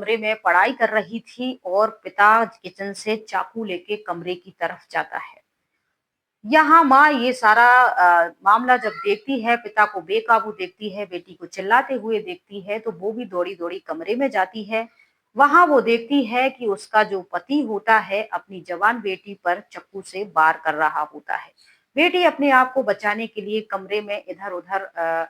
कमरे में पढ़ाई कर रही थी और पिता किचन से चाकू लेके कमरे की तरफ जाता है। यहाँ माँ ये सारा मामला जब देखती है, पिता को बेकाबू देखती है, बेटी को चिल्लाते हुए देखती है, तो वो भी दौड़ी-दौड़ी कमरे में जाती है। वहाँ वो देखती है कि उसका जो पति होता है, अपनी जवान बेटी पर चाकू से वार कर रहा होता है। बेटी अपने आप को बचाने के लिए कमरे में इधर-उधर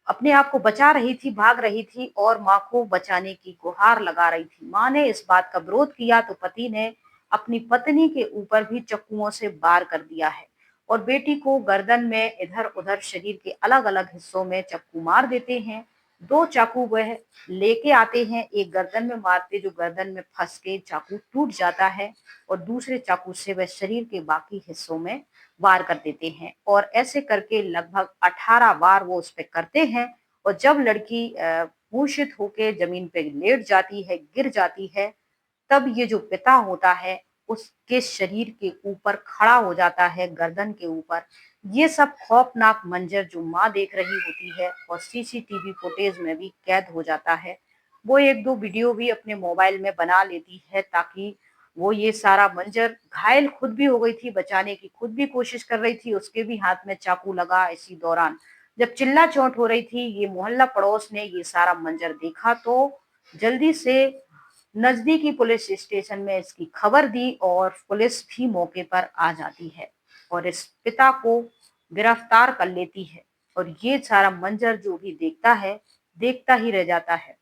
अपने आप को बचा रही थी, भाग रही थी और माँ को बचाने की गुहार लगा रही थी। माँ ने इस बात का विरोध किया तो पति ने अपनी पत्नी के ऊपर भी चाकुओं से वार कर दिया है और बेटी को गर्दन में इधर-उधर शरीर के अलग-अलग हिस्सों में चाकू मार देते हैं। 2 चाकू वह लेके आते हैं, एक गर्दन में मारते जो गर्दन में फँस के चाकू टूट जाता है और दूसरे चाकू से वह शरीर के बाकी हिस्सों में वार कर देते हैं और ऐसे करके लगभग 18 वार वो उस पे करते हैं और जब लड़की मूर्छित होके जमीन पे लेट जाती है, गिर जाती है, तब ये जो पिता होता है, उसके शरीर के ऊपर खड़ा हो जाता है, गर्दन के ऊपर। ये सब खौफनाक मंज़र जो माँ देख रही होती है और सीसीटीवी फुटेज में भी कैद हो जाता है। वो 1-2 वीडियो भी अपने मोबाइल में बना लेती है ताकि वो ये सारा मंज़र घायल खुद भी हो गई थी, बचाने की खुद भी कोशिश कर रही थी, उसके भी हाथ में चाकू लगा इसी दौरान। जब चिल्ला-चोट हो रही थी, ये मोहल्ला पड़ोस ने ये सारा मंज़र देखा तो जल्दी से नजदीकी पुलिस स्टेशन में इसकी खबर दी और पुलिस भी मौके पर आ जाती है और इस पिता को गिरफ्तार कर लेती है और ये सारा मंजर जो भी देखता है, देखता ही रह जाता है।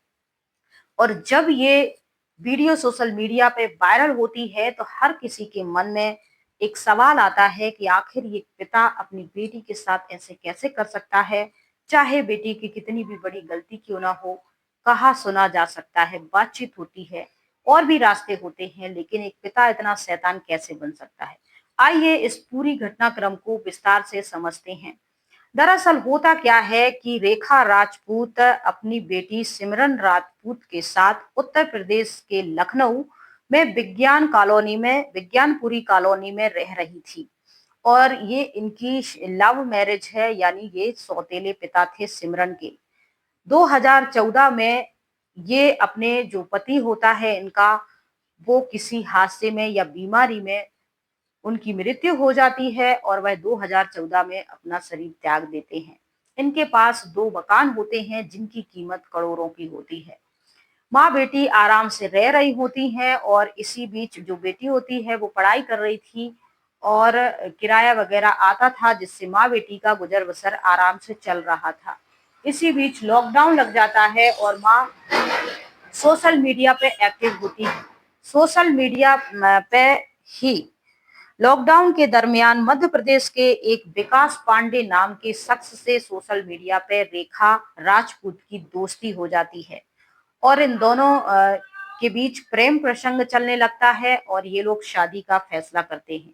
और जब ये वीडियो सोशल मीडिया पे वायरल होती है तो हर किसी के मन में एक सवाल आता है कि आखिर ये पिता अपनी बेटी के साथ ऐसे कैसे कर सकता है? चाहे बेटी की कितनी भी बड़ी गलती क्यों ना हो, कहा सुना जा सकता है, बातचीत होती है, और भी रास्ते होते हैं, लेकिन एक पिता इतना शैतान कैसे बन सकता है? आइए इस पूरी घटनाक्रम को विस्तार से समझते हैं। दरअसल होता क्या है कि रेखा राजपूत अपनी बेटी सिमरन राजपूत के साथ उत्तर प्रदेश के लखनऊ में विज्ञानपुरी कॉलोनी में रह रही थी और ये इनकी लव मैरिज है, यानी ये सौतेले पिता थे सिमरन के। 2014 में ये अपने जो पति होता है इनका, वो किसी हादसे में या बीमारी में उनकी मृत्यु हो जाती है और वह 2014 में अपना शरीर त्याग देते हैं। इनके पास 2 मकान होते हैं जिनकी कीमत करोड़ों की होती है। माँ-बेटी आराम से रह रही होती हैं और इसी बीच जो बेटी होती है वो पढ़ाई कर रही थी और किराया वगैरह आता था जिससे माँ-बेटी का गुज़र-बसर आराम से चल रहा था। इसी बीच लॉकडाउन लग जाता है और माँ सोशल मीडिया पे एक्टिव होती है। सोशल मीडिया पे ही लॉकडाउन के दरमियान मध्य प्रदेश के एक विकास पांडे नाम के शख्स से सोशल मीडिया पे रेखा राजपूत की दोस्ती हो जाती है और इन दोनों के बीच प्रेम प्रसंग चलने लगता है और ये लोग शादी का फैसला करते हैं।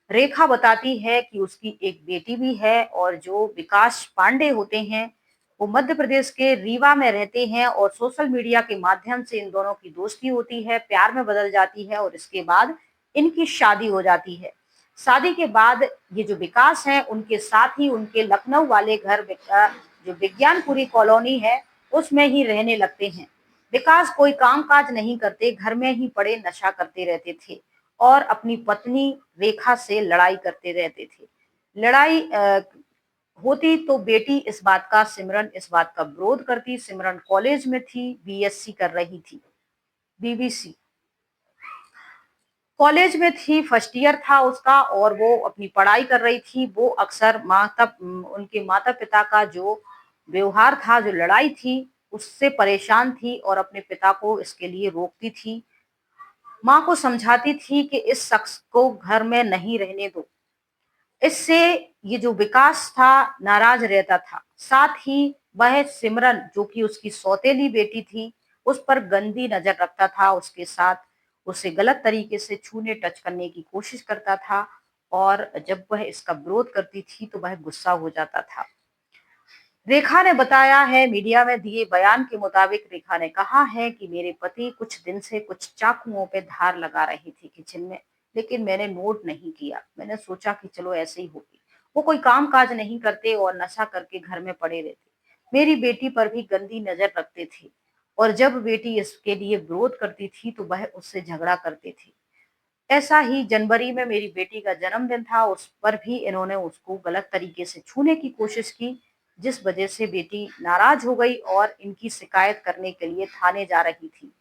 रेखा बताती है कि उसकी एक बेटी भी है और जो विकास पांडे होते हैं वो मध्य प्रदेश के रीवा में रहते हैं और सोशल मीडिया के माध्यम से इन दोनों की दोस्ती होती है, प्यार में बदल जाती है और इसके बाद इनकी शादी हो जाती है। शादी के बाद ये जो विकास है उनके साथ ही उनके लखनऊ वाले घर जो विज्ञानपुरी कॉलोनी है उसमें ही रहने लगते हैं। विकास कोई काम-काज नहीं करते, घर में ही पड़े नशा करते रहते थे और अपनी पत्नी रेखा से लड़ाई करते रहते थे। लड़ाई होती तो बेटी सिमरन इस बात का विरोध करती। सिमरन कॉलेज में थी, बीएससी कर रही थी, बीबीसी कॉलेज में थी, फर्स्ट ईयर था उसका और वो अपनी पढ़ाई कर रही थी। वो अक्सर उनके माता-पिता का जो व्यवहार था, जो लड़ाई थी, उससे परेशान थी और अपने पिता को इसके लिए रोकती थी। माँ को समझाती थी कि इस शख्स को घर में नहीं रहने दो। इससे ये जो विकास था नाराज रहता था। साथ ही वह सिमरन जो कि उसकी सौतेली बेटी थी, उस पर गंदी नज़र रखता था, उसके साथ उसे गलत तरीके से छूने टच करने की कोशिश करता था और जब वह इसका विरोध करती थी तो वह गुस्सा हो जाता था। रेखा ने बताया है, मीडिया में दिए बयान के मुताबिक रेखा ने कहा है कि मेरे पति कुछ दिन से कुछ चाकुओं पे धार लगा रही थी किचन में, लेकिन मैंने नोट नहीं किया। मैंने सोचा कि चलो ऐसे ही होगी। वो कोई काम-काज नहीं करते और नशा करके घर में पड़े रहते। मेरी बेटी पर भी गंदी नज़र रखते थे। और जब बेटी इसके लिए विरोध करती थी तो वह उससे झगड़ा करते थे। ऐसा ही जनवरी में मेरी बेटी का जन्मदिन था, उस पर भी इन्होंने उसको गलत तरीके से छूने की कोशिश की, जिस वजह से बेटी नाराज हो गई और इनकी शिकायत करने के लिए थाने जा रही थी।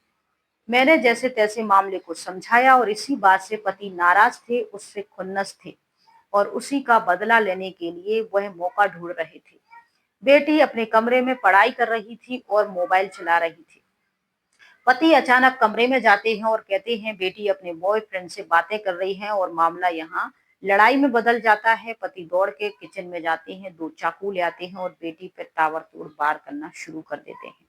मैंने जैसे-तैसे मामले को समझाया और इसी बात से पति नाराज थे, उससे खुन्नस थे और उसी का बदला लेने के लिए वह मौका ढूंढ रहे थे। बेटी अपने कमरे में पढ़ाई कर रही थी और मोबाइल चला रही थी। पति अचानक कमरे में जाते हैं और कहते हैं बेटी अपने बॉयफ्रेंड से बातें कर रही है और मामला यहाँ लड़ाई में बदल जाता है। पति दौड़ के किचन में जाते हैं, 2 चाकू ले आते हैं और बेटी पर ताबड़तोड़ वार करना शुरू कर देते हैं।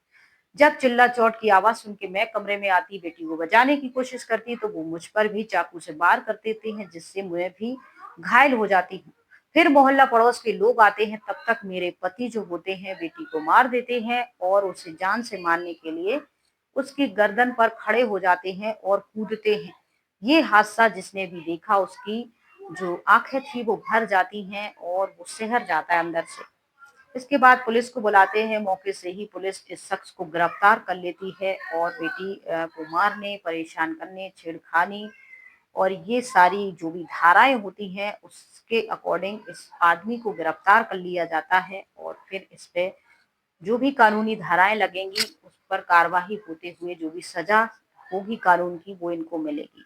जब चिल्ला चोट की आवाज सुन के मैं कमरे में आती, बेटी को बचाने की कोशिश करती तो वो मुझ पर भी चाकू से वार कर देते हैं, जिससे मैं भी घायल हो जाती हूँ। फिर मोहल्ला पड़ोस के लोग आते हैं, तब तक मेरे पति जो होते हैं बेटी को मार देते हैं और उसे जान से मारने के लिए उसकी गर्दन पर खड़े हो जाते हैं और कूदते हैं। ये हादसा जिसने भी देखा उसकी जो आंखें थी वो भर जाती हैं और वो सिहर जाता है अंदर से। इसके बाद पुलिस को बुलाते हैं, मौके से ही पुलिस इस शख्स को गिरफ्तार कर लेती है और बेटी को मारने, परेशान करने, छेड़खानी और ये सारी जो भी धाराएँ होती हैं उसके अकॉर्डिंग इस आदमी को गिरफ्तार कर लिया जाता है और फिर इस पे जो भी कानूनी धाराएँ लगेंगी उस पर कार्रवाई होते हुए जो भी सज़ा होगी कानून की वो इनको मिलेगी।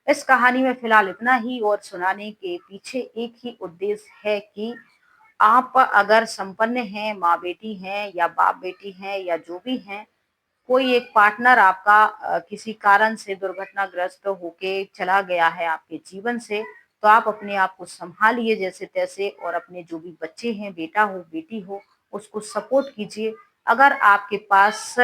इस कहानी में फिलहाल इतना ही और सुनाने के पीछे एक ही उद्देश्य है कि आप अगर संपन्न हैं, माँ-बेटी हैं या बाप-बेटी हैं या जो भी हैं, कोई एक पार्टनर आपका किसी कारण से दुर्घटनाग्रस्त होके चला गया है आपके जीवन से, तो आप अपने आप को सँभालिए जैसे-तैसे और अपने जो भी बच्चे हैं, बेटा हो, बेटी हो, उसको सपोर्ट कीजिए। अगर आपके पास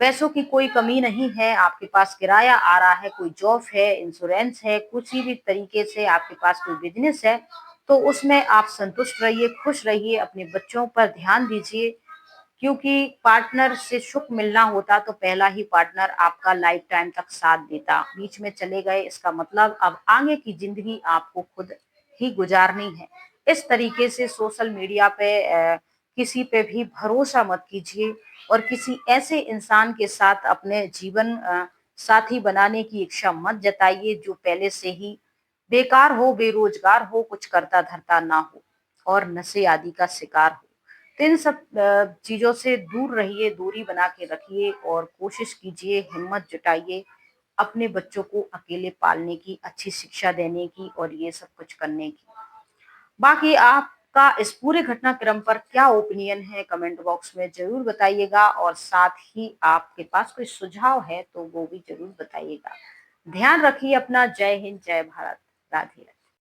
पैसों की कोई कमी नहीं है, आपके पास किराया आ रहा है, कोई जॉब है, इंश्योरेंस है, किसी भी तरीके से आपके पास कोई बिज़नेस है, तो उसमें आप संतुष्ट रहिए, खुश रहिए, अपने बच्चों पर ध्यान दीजिए क्योंकि पार्टनर से सुख मिलना होता तो पहला ही पार्टनर आपका लाइफ टाइम तक साथ देता। बीच में चले गए इसका मतलब अब आगे की ज़िंदगी आपको खुद ही गुज़ारनी है। इस तरीके से सोशल मीडिया पे किसी पे भी भरोसा मत कीजिए और किसी ऐसे इंसान के साथ अपने जीवन साथी बनाने की इच्छा मत जताइए जो पहले से ही बेकार हो, बेरोजगार हो, कुछ करता-धरता ना हो और नशे आदि का शिकार हो। तो इन सब चीज़ों से दूर रहिए, दूरी बना के रखिए और कोशिश कीजिए, हिम्मत जुटाइए, अपने बच्चों को अकेले पालने की, अच्छी शिक्षा देने की और ये सब कुछ करने की। बाकी आपका इस पूरे घटनाक्रम पर क्या ओपिनियन है कमेंट बॉक्स में ज़रूर बताइएगा और साथ ही आपके पास कोई सुझाव है तो वो भी ज़रूर बताइएगा। ध्यान रखिए अपना। जय हिंद, जय भारत। राधे राधे।